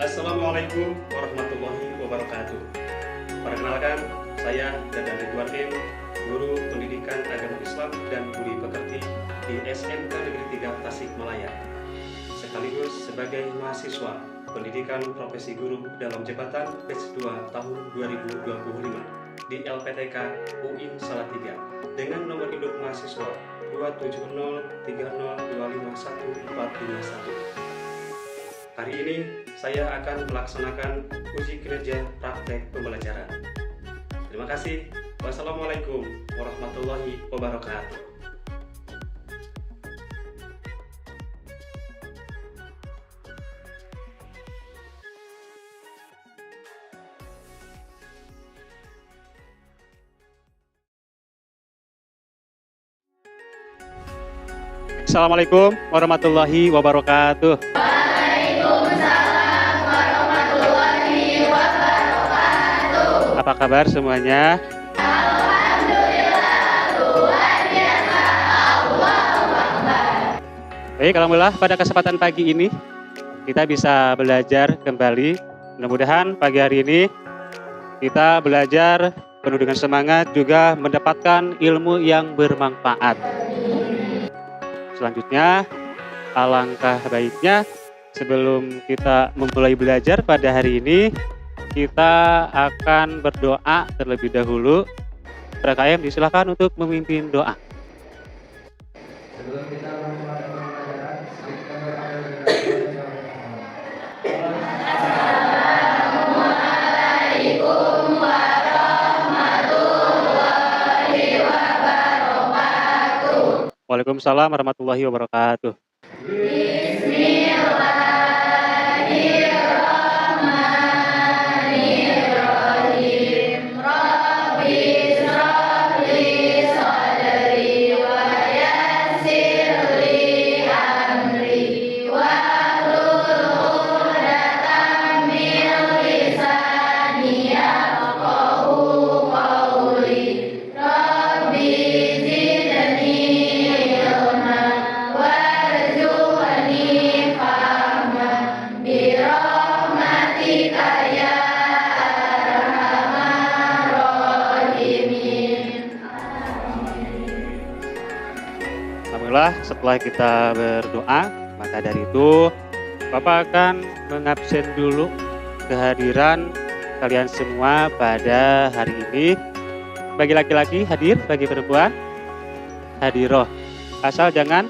Assalamualaikum warahmatullahi wabarakatuh. Perkenalkan, saya Dadan Ridwan M, Guru Pendidikan Agama Islam dan Budi Pekerti di SMK Negeri 3 Tasikmalaya, sekaligus sebagai mahasiswa Pendidikan Profesi Guru dalam Jabatan Batch 2 tahun 2025 di LPTK UIN Salatiga dengan nomor induk mahasiswa 27030251451. Hari ini saya akan melaksanakan uji kinerja praktek pembelajaran. Terima kasih. Wassalamualaikum warahmatullahi wabarakatuh. Assalamualaikum warahmatullahi wabarakatuh. Apa kabar semuanya? Baik, alhamdulillah pada kesempatan pagi ini kita bisa belajar kembali. Mudah-mudahan pagi hari ini kita belajar penuh dengan semangat, juga mendapatkan ilmu yang bermanfaat. Selanjutnya, alangkah baiknya sebelum kita memulai belajar pada hari ini, kita akan berdoa terlebih dahulu. PKM disilakan untuk memimpin doa. Sebelum kita memulai pembelajaran, kita berdoa. Assalamualaikum warahmatullahi wabarakatuh. Waalaikumsalam warahmatullahi wabarakatuh. Setelah kita berdoa, maka dari itu Bapak akan mengabsen dulu kehadiran kalian semua pada hari ini. Bagi laki-laki hadir, bagi perempuan hadiroh. Asal jangan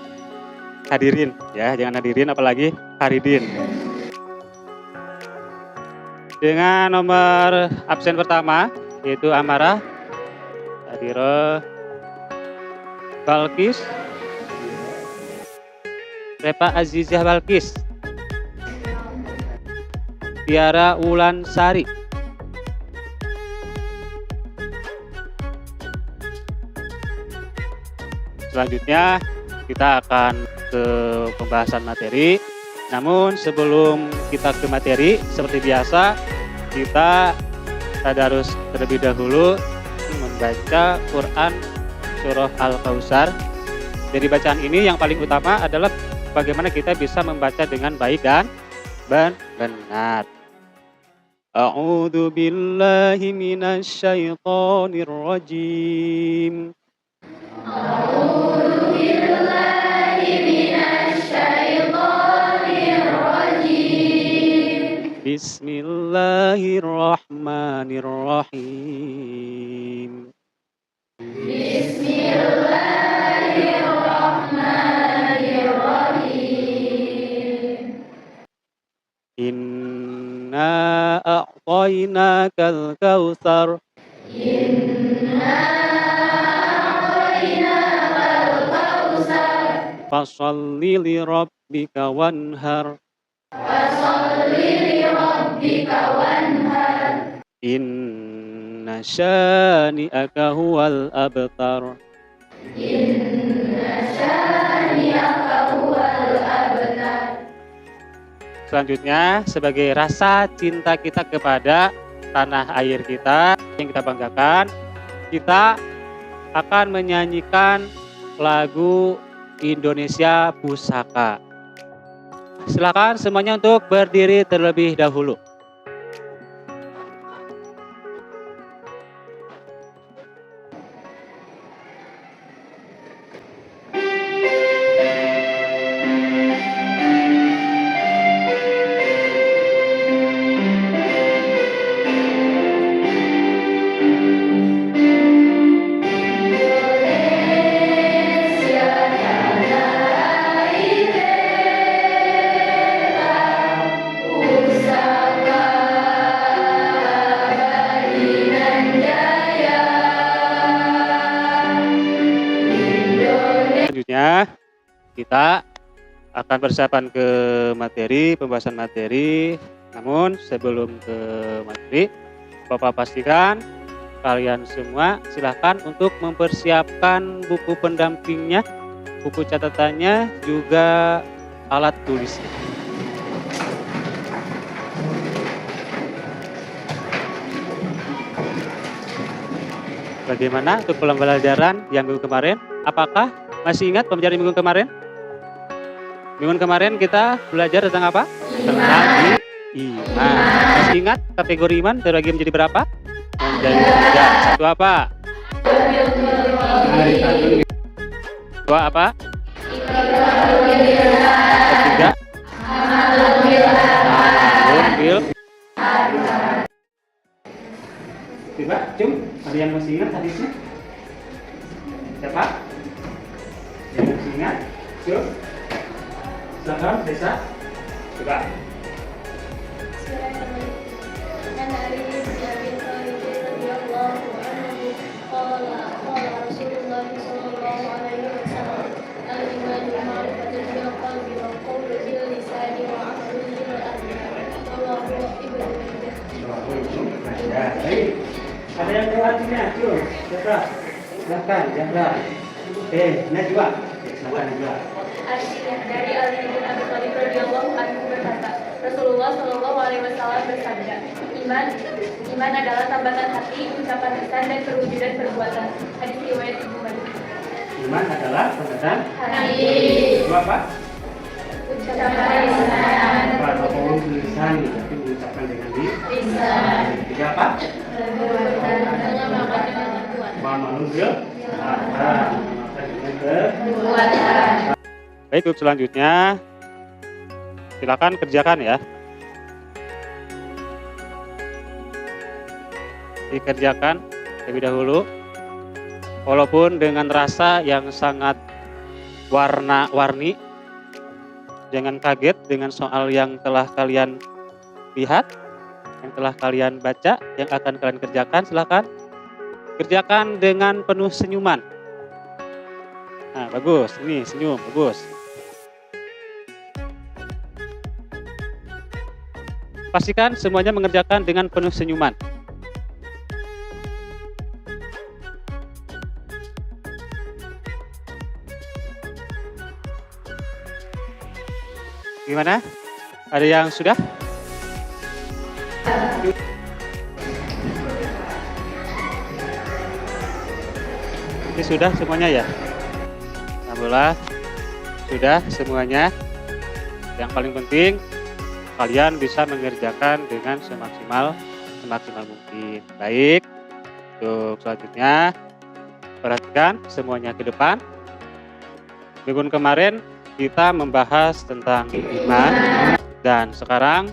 hadirin ya, jangan hadirin apalagi haridin. Dengan nomor absen pertama yaitu Amarah, hadiroh. Balkis, Repa Azizah Balkis, Tiara Wulan Sari, selanjutnya kita akan ke pembahasan materi. Namun sebelum kita ke materi, seperti biasa kita tadarus terlebih dahulu membaca Quran surah Al-Kautsar. Dari bacaan ini yang paling utama adalah bagaimana kita bisa membaca dengan baik dan benar. A'udzu billahi minasy syaithanir rajim. A'udzu billahi minasy syaithanir rajim. Bismillahirrahmanirrahim. Inna a'tainakal kautsar. Fasholli li rabbika wanhar. Inna syani'aka huwal abtar. Selanjutnya, sebagai rasa cinta kita kepada tanah air kita yang kita banggakan, kita akan menyanyikan lagu Indonesia Pusaka. silakan semuanya untuk berdiri terlebih dahulu. Selanjutnya kita akan persiapan ke materi, pembahasan materi. Namun sebelum ke materi, Bapak pastikan kalian semua silahkan untuk mempersiapkan buku pendampingnya, buku catatannya, juga alat tulisnya. Bagaimana untuk pembelajaran yang minggu kemarin? Apakah masih ingat pembelajaran minggu kemarin? Minggu kemarin kita belajar tentang apa? Tentang iman. Masih ingat kategori iman terbagi menjadi berapa? Menjadi 3. Satu apa? Dua apa? Ketiga? Coba, Cung, ada yang masih ingat hadisnya? Siapa? Yang masih ingat? Cung? Silakan, Desa. Coba. Ada yang tahu artinya, Cung? Siapa? Silakan, Jahra. Najwa. Silakan, Najwa. Artinya dari Ali bin Abi Thalib radhiyallahu anhu berkata, Rasulullah Shallallahu alaihi wasallam bersabda, iman adalah tambatan hati, ucapan lisan dan perwujudan perbuatan. Hadis riwayat Ibnu Majah. Iman adalah tambatan Hati, itu apa? ucapan lisan, Apapun tulisan, tapi mengucapkan dengan lisan, tiga apa? perbuatan mengamalkan dengan perbuatan. Manusia Perbuatan. Baik, untuk selanjutnya silakan kerjakan ya. Dikerjakan lebih dahulu, walaupun dengan rasa yang sangat warna-warni. Jangan kaget dengan soal yang telah kalian lihat, yang telah kalian baca, yang akan kalian kerjakan. Silakan kerjakan dengan penuh senyuman. Nah, bagus, ini senyum, bagus. Pastikan semuanya mengerjakan dengan penuh senyuman. Gimana? Ada yang sudah? Ini sudah semuanya ya? Alhamdulillah sudah semuanya. Yang paling penting kalian bisa mengerjakan dengan semaksimal mungkin. Baik, untuk selanjutnya perhatikan semuanya ke depan. Minggu kemarin kita membahas tentang iman, dan sekarang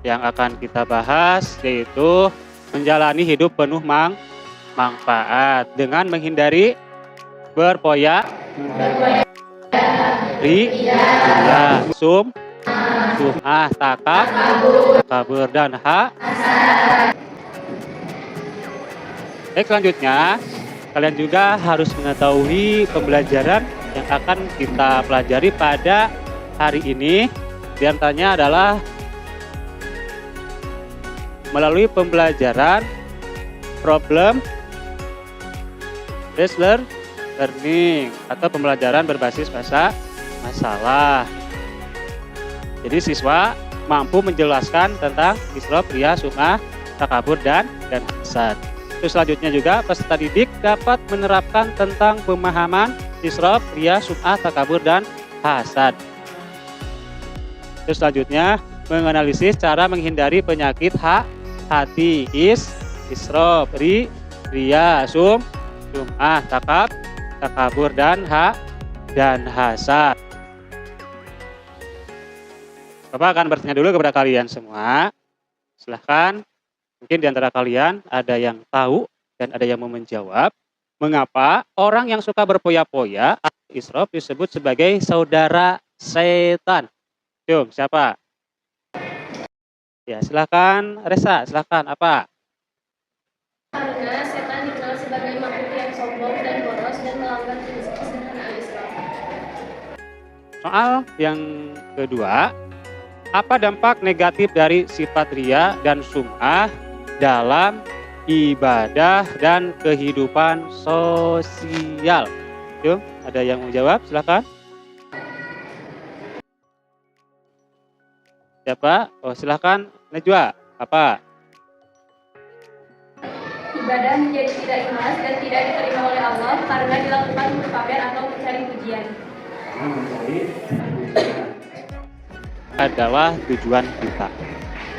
yang akan kita bahas yaitu menjalani hidup penuh manfaat dengan menghindari berpoya, sum'ah, takabur, dan Baik, selanjutnya kalian juga harus mengetahui pembelajaran yang akan kita pelajari pada hari ini. Di antaranya adalah melalui pembelajaran problem based learning atau pembelajaran berbasis masalah. Jadi siswa mampu menjelaskan tentang isrof, riya, sum'ah, takabur, dan hasad. Terus selanjutnya juga peserta didik dapat menerapkan tentang pemahaman isrof, riya, sum'ah, takabur, dan hasad. Terus selanjutnya menganalisis cara menghindari penyakit hati, isrof, riya, sum'ah, takabur dan hasad. Bapak akan bertanya dulu kepada kalian semua. Silahkan, mungkin di antara kalian ada yang tahu dan ada yang mau menjawab. Mengapa orang yang suka berpoya-poya atau isrof disebut sebagai saudara setan? Siapa? Ya, silahkan Resa, silahkan apa? Karena setan dikenal sebagai makhluk yang sombong dan boros dan melanggar prinsip kesederhanaan Islam. Soal yang kedua, apa dampak negatif dari sifat riya dan sum'ah dalam ibadah dan kehidupan sosial? Yuk, ada yang mau jawab? Silakan. Siapa? Oh, silakan Najwa. Apa? Ibadah menjadi tidak ikhlas dan tidak diterima oleh Allah karena dilakukan untuk pamer atau mencari pujian. Adalah tujuan kita.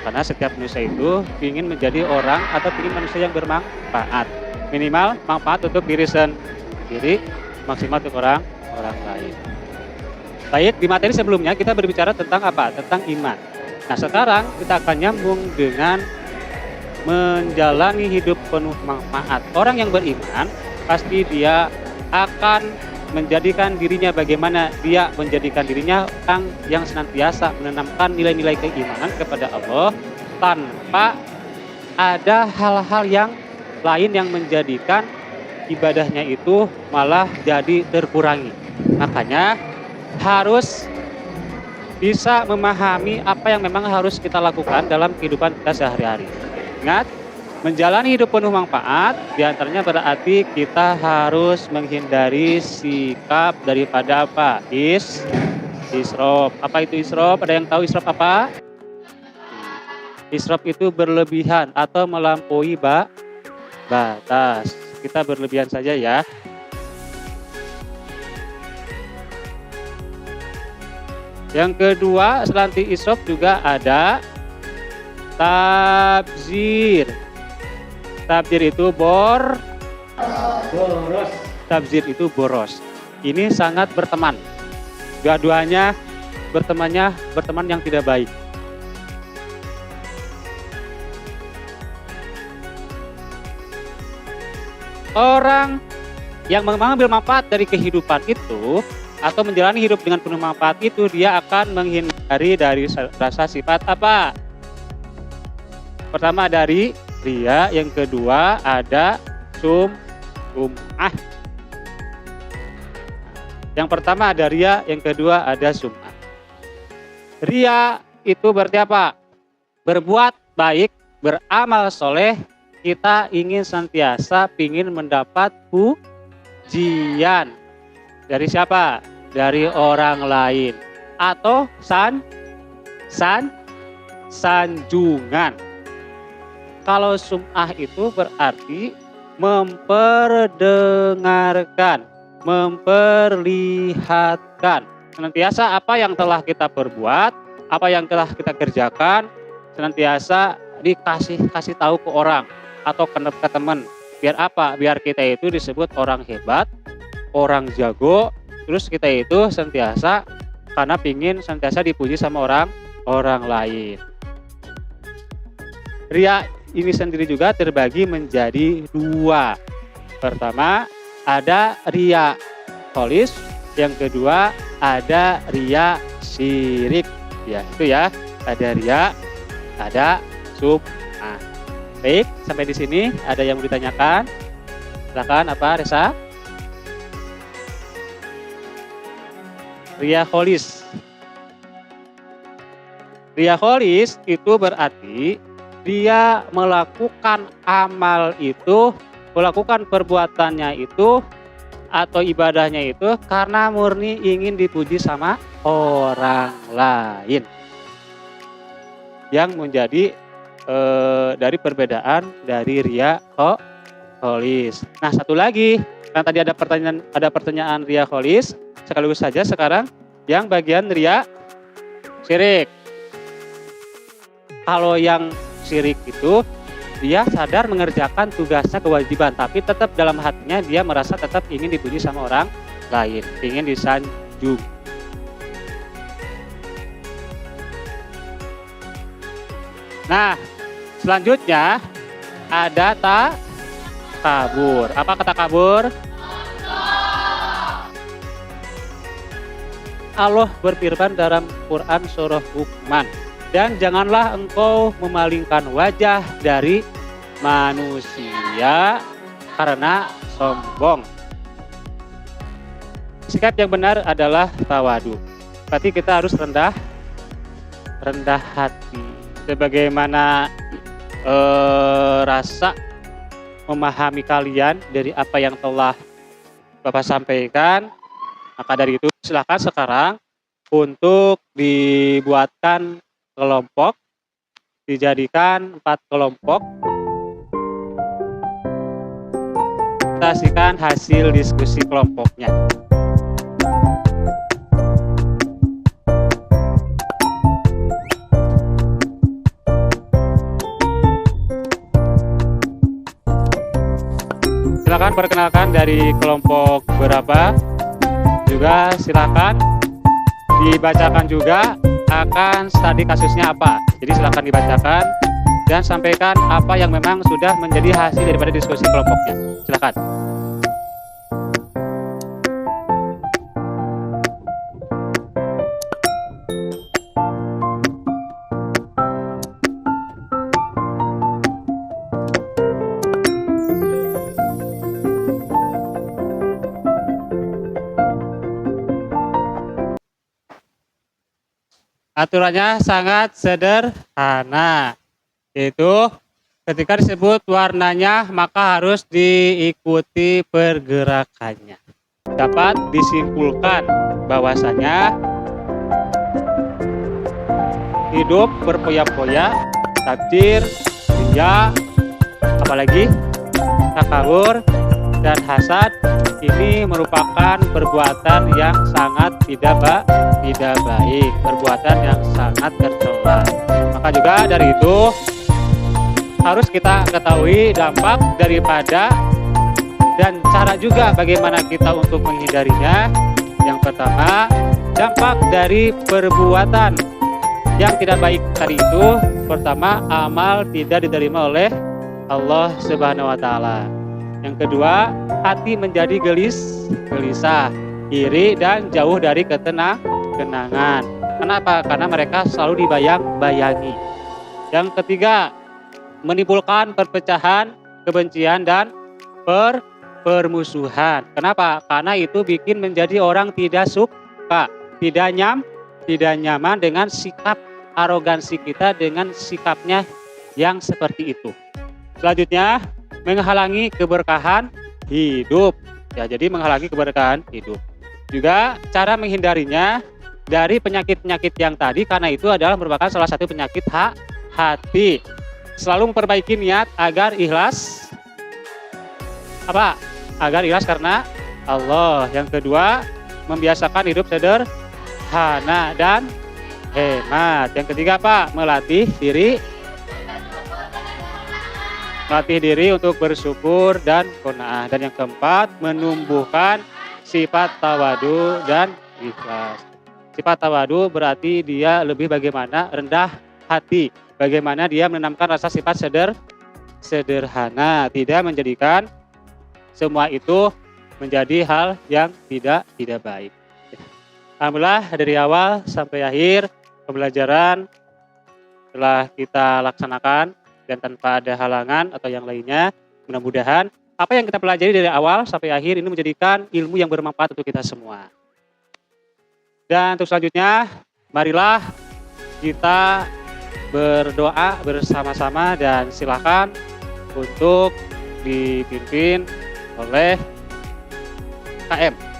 Karena setiap manusia itu ingin menjadi orang atau ingin manusia yang bermanfaat. Minimal manfaat untuk diri sendiri, maksimal untuk orang lain. Baik, di materi sebelumnya kita berbicara tentang apa? Tentang iman. Nah, sekarang kita akan nyambung dengan menjalani hidup penuh manfaat. Orang yang beriman pasti dia akan menjadikan dirinya bagaimana dia menjadikan dirinya orang yang senantiasa menanamkan nilai-nilai keimanan kepada Allah tanpa ada hal-hal yang lain yang menjadikan ibadahnya itu malah jadi terkurangi. Makanya harus bisa memahami apa yang memang harus kita lakukan dalam kehidupan kita sehari-hari. Ingat, menjalani hidup penuh manfaat diantaranya berarti kita harus menghindari sikap daripada apa? Isrof. Apa itu isrof? Ada yang tahu isrof apa? Isrof itu berlebihan atau melampaui batas. Kita berlebihan saja ya. Yang kedua, selain isrof juga ada tabzir. Tabzir itu boros. Tabzir itu boros. Ini sangat berteman. Dua-duanya berteman yang tidak baik. Orang yang mengambil manfaat dari kehidupan itu atau menjalani hidup dengan penuh manfaat itu, dia akan menghindari dari rasa sifat apa? Pertama dari riya, yang kedua ada sum'ah. Yang pertama ada riya, yang kedua ada sum'ah. Riya itu berarti apa? Berbuat baik, beramal soleh, kita ingin senantiasa ingin mendapat pujian. Dari siapa? Dari orang lain. Atau sanjungan. Kalau sum'ah itu berarti memperdengarkan, memperlihatkan. Senantiasa apa yang telah kita perbuat, apa yang telah kita kerjakan, senantiasa kasih tahu ke orang atau ke teman. Biar apa? Biar kita itu disebut orang hebat, orang jago, terus kita itu senantiasa karena pingin senantiasa dipuji sama orang lain. Riya ini sendiri juga terbagi menjadi dua. Pertama ada riya kholis, yang kedua ada riya syirik. Ya, itu ya. Ada riya, ada sum'ah. Baik, sampai di sini ada yang mau ditanyakan? Silakan, apa Resa? Riya kholis. Riya kholis itu berarti dia melakukan amal itu, melakukan perbuatannya itu atau ibadahnya itu karena murni ingin dipuji sama orang lain. Yang menjadi dari perbedaan dari riya kholis. Nah, satu lagi, kan tadi ada pertanyaan riya kholis, sekaligus saja sekarang yang bagian riya syirik. kalau yang syirik itu dia sadar mengerjakan tugasnya, kewajiban, tapi tetap dalam hatinya dia merasa tetap ingin dipuji sama orang lain, ingin disanjung. Nah, selanjutnya ada takabur. Apa kata takabur? Allah berfirman dalam Quran surah Luqman, dan janganlah engkau memalingkan wajah dari manusia karena sombong. Sikap yang benar adalah tawadu. Berarti kita harus rendah hati. Sebagaimana rasa memahami kalian dari apa yang telah Bapak sampaikan, maka dari itu silakan sekarang untuk dibuatkan kelompok, dijadikan 4 kelompok. Kita saksikan hasil diskusi kelompoknya. Silakan perkenalkan dari kelompok berapa, juga silakan dibacakan juga akan studi kasusnya apa. Jadi silakan dibacakan dan sampaikan apa yang memang sudah menjadi hasil daripada diskusi kelompoknya. Silakan. Aturannya sangat sederhana, yaitu ketika disebut warnanya maka harus diikuti pergerakannya. Dapat disimpulkan bahwasanya hidup berpoya-poya, takdir, riya, apalagi takabur dan hasad ini merupakan perbuatan yang sangat tidak baik, perbuatan yang sangat tercela. Maka juga dari itu harus kita ketahui dampak daripada dan cara juga bagaimana kita untuk menghindarinya. Yang pertama, dampak dari perbuatan yang tidak baik tadi itu, pertama, amal tidak diterima oleh Allah Subhanahu wa taala. Yang kedua, hati menjadi gelisah, iri dan jauh dari kenangan. Kenapa? Karena mereka selalu dibayang-bayangi. Yang ketiga, menimbulkan perpecahan, kebencian dan permusuhan. Kenapa? Karena itu bikin menjadi orang tidak suka, tidak nyaman dengan sikap arogansi kita, dengan sikapnya yang seperti itu. Selanjutnya, menghalangi keberkahan hidup. Ya, jadi menghalangi keberkahan hidup. Juga cara menghindarinya dari penyakit-penyakit yang tadi, karena itu adalah merupakan salah satu penyakit hati. Selalu memperbaiki niat agar ikhlas. Apa? Agar ikhlas karena Allah. Yang kedua, membiasakan hidup sederhana dan hemat. Yang ketiga apa? Melatih diri untuk bersyukur dan qanaah. Dan yang keempat, menumbuhkan sifat tawadu dan ikhlas. Sifat tawadu berarti dia lebih bagaimana rendah hati, bagaimana dia menanamkan rasa sifat sederhana, tidak menjadikan semua itu menjadi hal yang tidak baik. Alhamdulillah dari awal sampai akhir pembelajaran telah kita laksanakan dan tanpa ada halangan atau yang lainnya. Mudah-mudahan apa yang kita pelajari dari awal sampai akhir ini menjadikan ilmu yang bermanfaat untuk kita semua. Dan untuk selanjutnya, marilah kita berdoa bersama-sama dan silakan untuk dipimpin oleh KM.